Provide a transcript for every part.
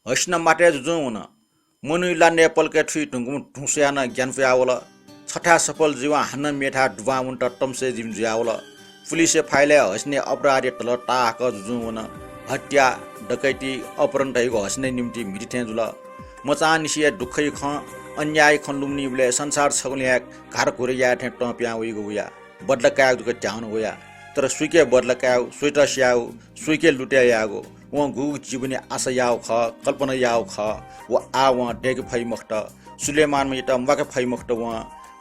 हस्न माटे जुन मनुइला नेपालका ठुई ढुङ्गुम ढुस्यान ज्ञान फ्यावल छठा सफल जीवा हान्न मेठा डुवा उन्ट टम्से जिम ज्यावल पुलिस फाइले हस्ने अपराधी टल टाक जुन हत्या डकैती अपहरण भएको हस्ने निम्ति मिटिथे जुल मचा निसिया दुखै ख अन्याय खलुम्नी बुले संसार छगुल्या घर घुरिया ठे टप्या उइगो उया बदलका दुक ट्याउन उया तर सुइके बदलका सुइट स्याउ सुइके लुट्या यागो व गु जीवनी आशा याउ ख कल्पना याउ ख व आ व डेग फै मक्त सुलेमान मिट मक फै मक्त व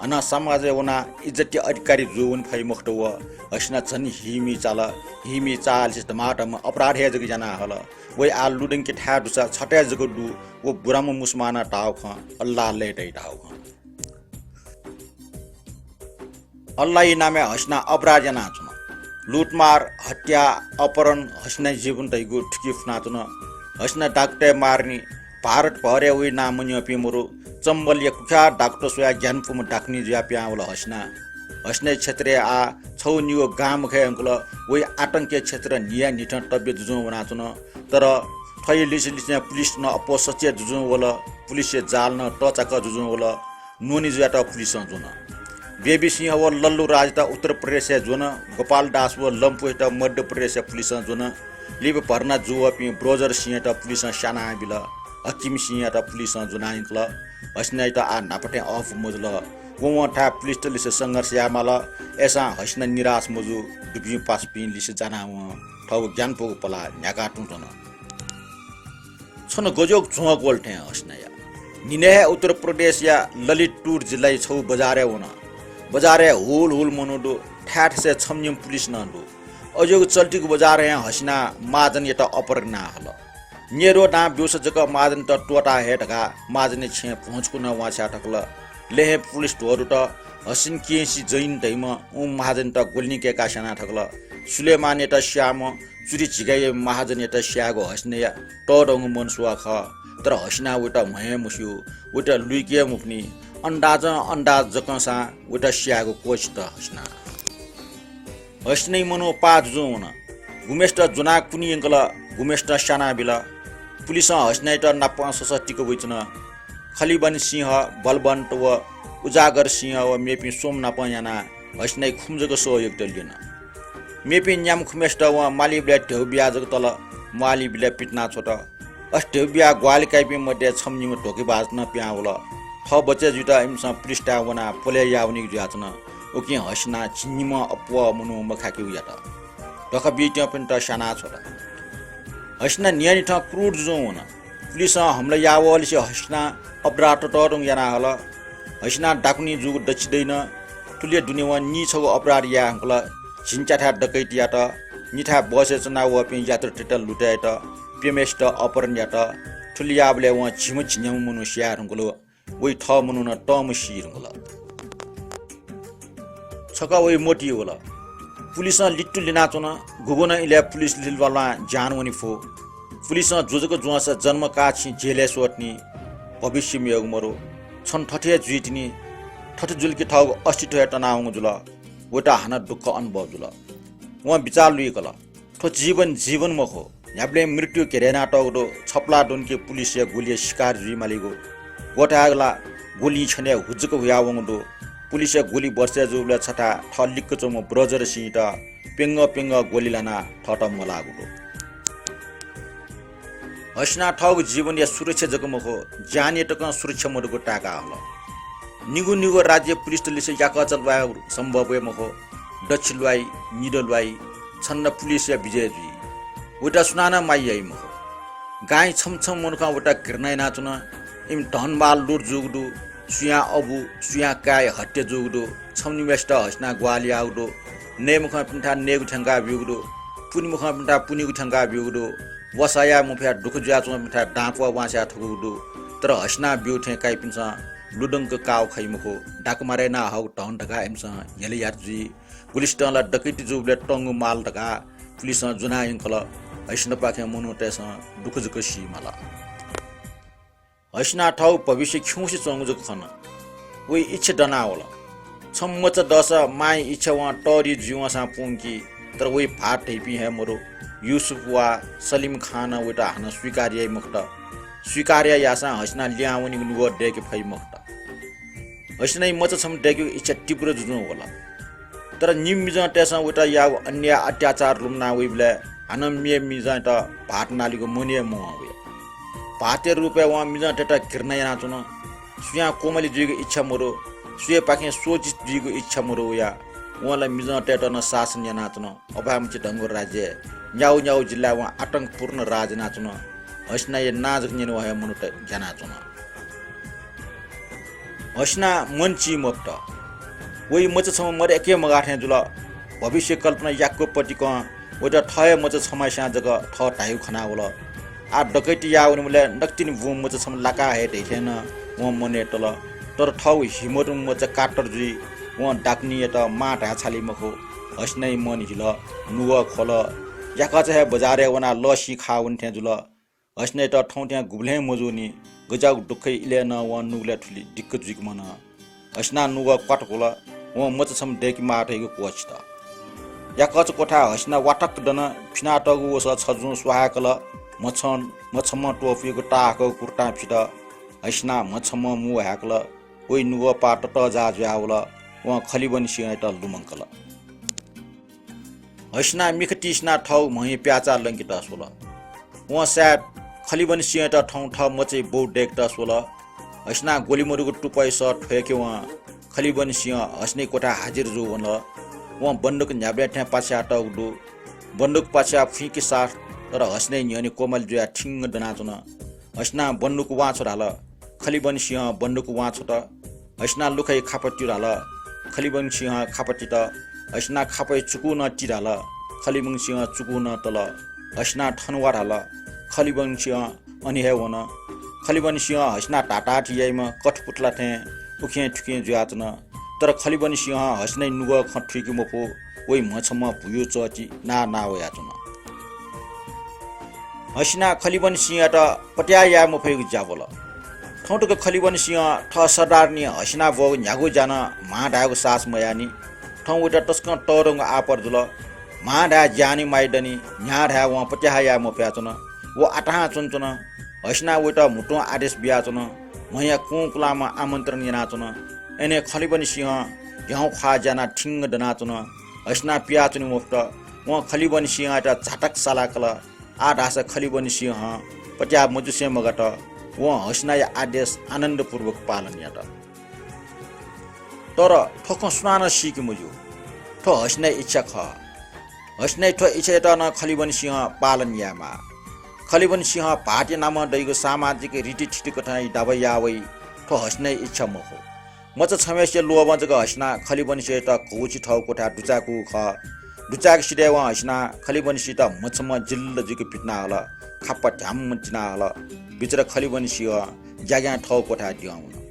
अन समाज वना इज्जती अधिकारी जुन फै मक्त व हस्ना छन हिमी चाल सिस्ट माटम अपराध हे जग जना हल वे आ लुडिङ के ठा दुसा छटे जग दु वो बुराम मुसमाना टाउ ख अल्लाह ले दै टाउ ख अल्लाह नामे हस्ना अपराध जना छ लुटमार हत्या अपहरण हस्ना जीवन तैगु ठिकिफ नाचन हस्ना डाक्टे मार्नी भारत भरे उइ नामन्य पिमरु चम्बलिया कुखा डाक्टर सोया ज्ञानपुम डाक्नी ज्या प्यावला हस्ना क्षेत्र आ छौ नियो गाम खे अंकुल उइ आतंकीय क्षेत्र निया निठ तब्य जुजु नाचन तर थै लिस पुलिस न अपो सचे जुजु वला पुलिस जाल न टचाक जुजु वला नोनी ज्याटा पुलिस जुन बेबी सिंह व लल्लू राज त उत्तर प्रदेश जुन गोपाल दास व लम्पु त मध्य प्रदेश पुलिस जुन लिब भर्ना जुवपी ब्रोजर सिंह त पुलिस साना बिल हकिम सिंह त पुलिस जुनाइक्ल हस्ना त आ नापटे अफ मुजल वो ठा पुलिस त लिस संघर्ष यामल एसा हस्ना निराश मुजु दुबी पास पिन लिस जाना व ठौ ज्ञानपो पला न्याका टुटन छन गजोक झुवा गोल्ठे हस्ना या निने उत्तर प्रदेश या ललितपुर जिल्ला छौ बजारे वना बजारे हुल मनोडो ठाठ से छमनिम पुलिस नडो अजोग चल्टीको बजार है हस्ना माजन यता अपरना हल नेरो ना ब्योस जक माजन त टोटा हेटका माजने छे पहुँचको न वाछा टकल लेहे पुलिस ढोरु त हसिन केसी जैन दैम उ महाजन त गोल्नी के काशना ठकल सुलेमान यता श्याम चुरी झिगाय महाजन यता श्यागो हस्ने या टडंग मनसुवा ख तर हस्ना उटा महे मुस्यु उटा लुइके मुक्नी अंदाज जकसा उटा स्यागो कोच त हस्ना हस्नै मनो पाज जुन गुमेस्ट जुना कुनी अंकल गुमेस्ट साना बिला पुलिस हस्नै त नापा सशक्तिको बुझ्न खलिबन सिंह बलबन्त व उजागर सिंह व मेपी सोम नापा याना हस्नै खुमजको सहयोग दलिएन मेपी न्याम खुमेस्ट व माली बिला ढेउबिया जग तल माली बिला पिटना छोट अस्टेबिया ग्वाल काइपी मध्ये छमनिम ढोके बाज्न प्याउल थ बच्चे जुटा इमसा पुलिसटा वना पोले यावनी ज्याचन ओके हस्ना छिनिम अपव मुनु मखाके उयात ढक बिट्या पनि त साना छोरा हस्ना नियानी ठ क्रूड जोन पुलिस हमला यावल से हस्ना अपराध टरङ याना हल हस्ना डाकुनी जुग दचिदैन तुले दुनिया नि छगो अपराध या हंकला झिन्चाठा डकैतिया त निठा बसे चना व पिन यात्र टेटल लुटाय त पेमेस्ट अपहरण या त ठुलियाबले व झिम झिन्याउ मुनु स्यार हंकलो वही ठ मुनु न टम शिर होला छका वही मोटी होला पुलिस लिट्टु लिना चुन गुगुन इले पुलिस लिलवाला जान वनी फो पुलिस जोजको जुवास जन्म काछि जेले सोट्नी भविष्य मियोग मरो छन ठठे जुइटिनी ठठ जुलकी ठाउ अस्तित्व टनाउ जुला वटा हाना दुःख अनुभव जुला व विचार लुइकला ठो जीवन मखो याबले मृत्यु केरेना टगडो छपला डोनके पुलिस या गोलिया शिकार जुइ मालिगो गोटागला गोली छने हुजुको हुयावङदो पुलिस गोली वर्षे जुबले छटा ठल्लिक चोम ब्रजर सिट पेंग गोली लाना ठट मलागुदो हस्ना ठग जीवन या सुरक्षा जगमखो जाने टक सुरक्षा मडको टाका हल निगु राज्य पुलिस लिस याका चलवा सम्भव मखो दक्षिणवाई निडलवाई छन्न पुलिस या विजय जी उटा सुनाना माई मखो गाई छमछम मनका उटा घिर्नाइ नाचुन इम धनबाल लुट जुगडु सुया अबु सुया काय हट्टे जुगडु छमनि मेस्ट हस्ना ग्वाली आउडो नेमुख पिन्ठा नेगु ठंगा बिउडो पुनिमुख पिन्ठा पुनिगु ठंगा बिउडो वसाया मुफिया दुख ज्याचो पिन्ठा डाँपवा वास्या ठगुडो तर हस्ना बिउ ठे काय पिन्छ लुडंक काउ खैमुखो डाक मारे ना हौ टन ढका इमस यले यार्जी गुलिस्टला डकैती जुबले टंगु माल ढका पुलिस जुना इंकल हस्न पाखे मनु तेस दुख जुक सीमाला हस्ना ठाउ भविष्य खिउसी चंगुजक खन वे इच्छा डनावला छम्मच दस माई इच्छा वा टरी जुवासा पुंकी तर वे भाट ढेपी है मरो युसुफ वा सलीम खान वेटा हान स्वीकार्य मुक्त स्वीकार्य यासा हस्ना ल्याउनी नुगो डेके फै मक्त हस्नै मच छम डेके इच्छा टिप्रो जुनु होला तर निम मिजा त्यसमा उता या अन्य अत्याचार रुमना उइबले अनम्य मिजा त भाट नालीको मुनिय मुह हो भाते रुपे वा मिजा टेटा किर्ना याना चुन सुया कोमली जुइको इच्छा मरो सुये पाखे सोच जुइको इच्छा मरो या उहाँलाई मिजा टेटा न शासन याना चुन अबामची ढङ्गो राज्य न्याउ न्याउ जिल्ला वा आतंकपूर्ण राज नाचुन हस्ना ये नाज निनो है मनुट ज्ञाना चुन हस्ना मनची मप्त वही मच छम मरे के मगाठे जुल भविष्य कल्पना याको पटिक ओटा ठय मच छमाइसा जग ठ टायु खना होला आ डकैती या उनले नक्तिन वु मच छम लाका हे देखेन व मने तल तर ठौ हिमोट मच काटर जुई व डाक्नी त मा ढा छाली मखो हस्नै मन हिल नुव खोल याका चाहिँ बजारे वना लसी खाउन थे जुल हस्नै त ठौ त्यहाँ गुब्ले मजुनी गजाउ दुखै इले न व नुगले ठुली दिक्क जुइक मन हस्ना नुग क्वाट होला व मच छम डेकी माठैको कोच त या कच कोठा हस्ना वाटक दन फिना टगु वस छजु स्वाहाकल मछम टोफीको टाको कुर्ता फिट हस्ना मछम मु हाकल ओइ नुग पाट त जा ज्याउल व खलिबन सिंह त लुमंकल हस्ना मिखटिसना ठौ मही प्याचा लंकित सोल व सात खलिबन सिंह त ठौ ठ मचे बौ डेक त सोल हस्ना गोलीमरुको टुपाइ स ठेके व खलिबन सिंह हस्ने कोठा हाजिर जो वन व बन्दुक न्याब्या ठ्या पाछा टगडु बन्दुक पाछा फिके साथ तर हस्ने न्यनी कोमल जुया ठिंग दनाचुन हस्ना बन्दुक वाछ राल खलिबन सिंह बन्दुक वाछ त हस्ना लुखै खापटी राल खलिबन सिंह खापटी त हस्ना खापै चुकु न टिराल खलिबन सिंह चुकु न तल हस्ना ठनवा राल खलिबन सिंह अनि हे वन खलिबन सिंह हस्ना टाटा ठियाइमा कठपुतला थे उखे ठुके जुयाचन तर खलिबन सिंह हस्नै नुग खठुकी मफो ओइ मछम भुयो चची ना वयाचन हस्ना खलिबन सिंह त पट्या या मफै जाबल ठौटको खलिबन सिंह ठ सरदारनी हस्ना बौ न्यागो जान महाढाको सास मयानी ठौ उटा टस्क टरङ आपर जुल महाढा जानी माइडनी न्याढा व पट्या या मफ्याचन वो आटा चुनचुन हस्ना उटा मुटो आदेश बियाचन मया कुकुलामा आमन्त्रण यनाचन एने खलिबन सिंह घ्याउ खा जाना ठिंग दनाचन हस्ना पियाचुनि मुफ्त व खलिबन सिंह त झाटक सालाकल आ ढास खलिबन सिंह पट्या मजुसे मगट व हस्ना या आदेश आनन्दपूर्वक पालन यात तर ठोक सुनान सिक मुजु ठो हस्ना इच्छा ख हस्नै ठो इच्छा त न खलिबन सिंह पालन यामा खलिबन सिंह भाटे नाम दैको सामाजिक रीति ठिटी कठाई दाबयावै ठो हस्नै इच्छा मखो मच छमेस्य लोबजक हस्ना खलिबन सिंह त कोची ठौ कोठा दुचाकु ख दुचाक सिडे व हस्ना खलिबन सिंह त मछम जिल्ल जुके पिटना हल खाप ढ्याम चिना हल बिचरा खलिबन सिंह ज्याग्या ठौ कोठा दिउन